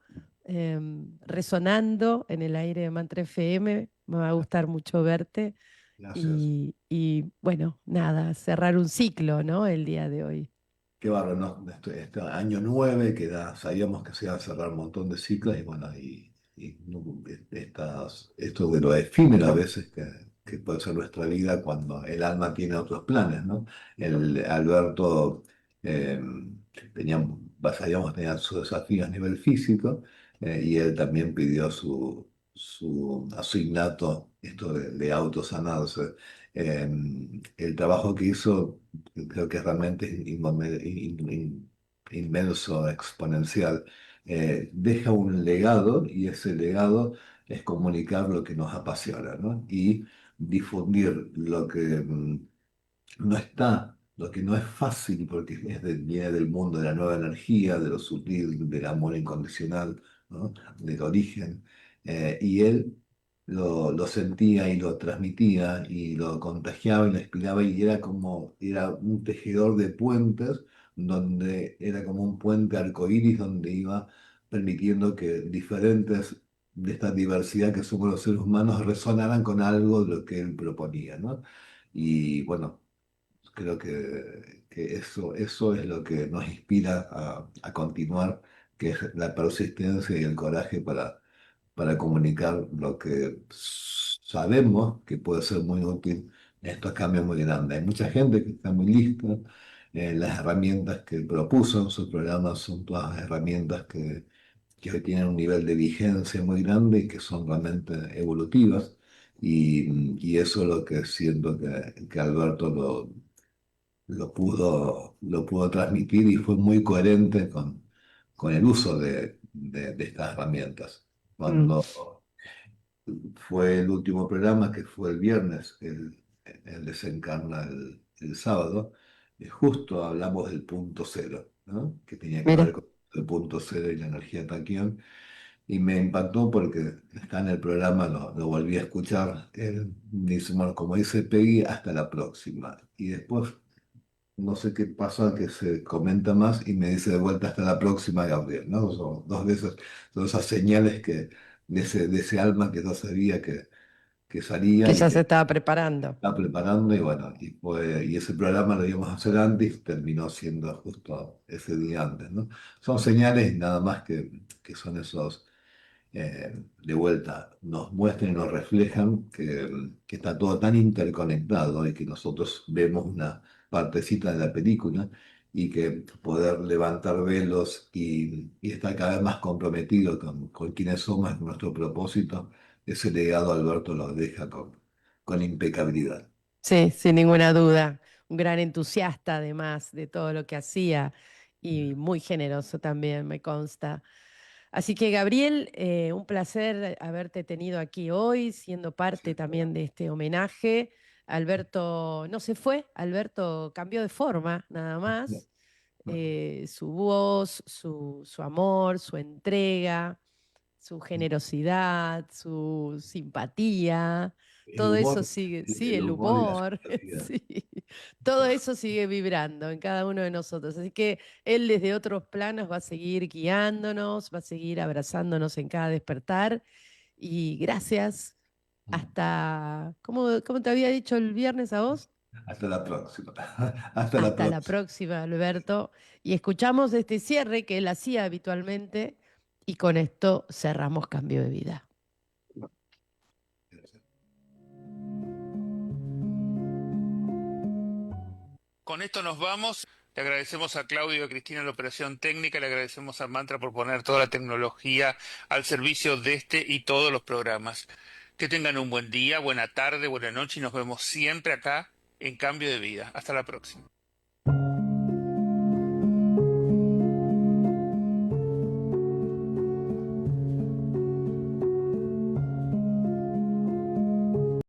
resonando en el aire de Mantra FM. Me va a gustar mucho verte Gracias. y bueno, nada, cerrar un ciclo, ¿no? El día de hoy. Qué bárbaro, ¿no? Este año 9 sabíamos que se iba a cerrar un montón de ciclos y bueno, esto de lo efímero a veces que puede ser nuestra vida cuando el alma tiene otros planes, ¿no? El Alberto eh, sabíamos tenía sus desafíos a nivel físico y él también pidió su asignato, esto de autosanarse. Eh, el trabajo que hizo creo que realmente es inmenso, exponencial. Deja un legado y ese legado es comunicar lo que nos apasiona, ¿no? Y difundir lo que no está, lo que no es fácil porque viene del mundo de la nueva energía, de lo sutil, del amor incondicional, ¿no? Del origen. Y él lo sentía y lo transmitía y lo contagiaba y lo inspiraba y era un tejedor de puentes donde era como un puente arcoíris donde iba permitiendo que diferentes de esta diversidad que somos los seres humanos resonaran con algo de lo que él proponía, ¿no? Y bueno, creo que eso es lo que nos inspira a continuar, que es la persistencia y el coraje para comunicar lo que sabemos que puede ser muy útil en estos cambios muy grandes. Hay mucha gente que está muy lista. Las herramientas que propuso en sus programas son todas herramientas que hoy tienen un nivel de vigencia muy grande y que son realmente evolutivas. Y eso es lo que siento que Alberto lo pudo transmitir y fue muy coherente con el uso de estas herramientas. Mm, Cuando fue el último programa, que fue el viernes, el desencarna el sábado, justo hablamos del punto cero, ¿no? Que tenía que ver mira, con el punto cero y la energía taquión. Y me impactó porque está en el programa, lo volví a escuchar. Él dice, bueno, como dice Peggy, hasta la próxima. Y después no sé qué pasa, que se comenta más y me dice de vuelta hasta la próxima, Gabriel, ¿no? Son dos veces, son esas señales de ese alma que no sabía que salía que y ya se que estaba preparando. está preparando y bueno, y ese programa lo íbamos a hacer antes y terminó siendo justo ese día antes, ¿no? Son señales nada más que son esos de vuelta nos muestran y nos reflejan que está todo tan interconectado y que nosotros vemos una partecita de la película y que poder levantar velos y estar cada vez más comprometido con quienes somos, con nuestro propósito, ese legado Alberto lo deja con impecabilidad. Sí, sin ninguna duda. Un gran entusiasta además de todo lo que hacía y muy generoso también, me consta. Así que Gabriel, un placer haberte tenido aquí hoy, siendo parte también de este homenaje. Alberto no se fue, Alberto cambió de forma, nada más. Su voz, su amor, su entrega, su generosidad, su simpatía, El todo eso humor, sigue, sí, el el humor y la humor, simpatía. sí, todo eso sigue vibrando en cada uno de nosotros. Así que él desde otros planos va a seguir guiándonos, va a seguir abrazándonos en cada despertar. Y gracias. Hasta, ¿cómo te había dicho el viernes a vos? Hasta la próxima. Hasta la Hasta la próxima. próxima, Alberto. Y escuchamos este cierre que él hacía habitualmente y con esto cerramos Cambio de Vida. Con esto nos vamos. Le agradecemos a Claudio y a Cristina la operación técnica, le agradecemos a Mantra por poner toda la tecnología al servicio de este y todos los programas. Que tengan un buen día, buena tarde, buena noche y nos vemos siempre acá en Cambio de Vida. Hasta la próxima.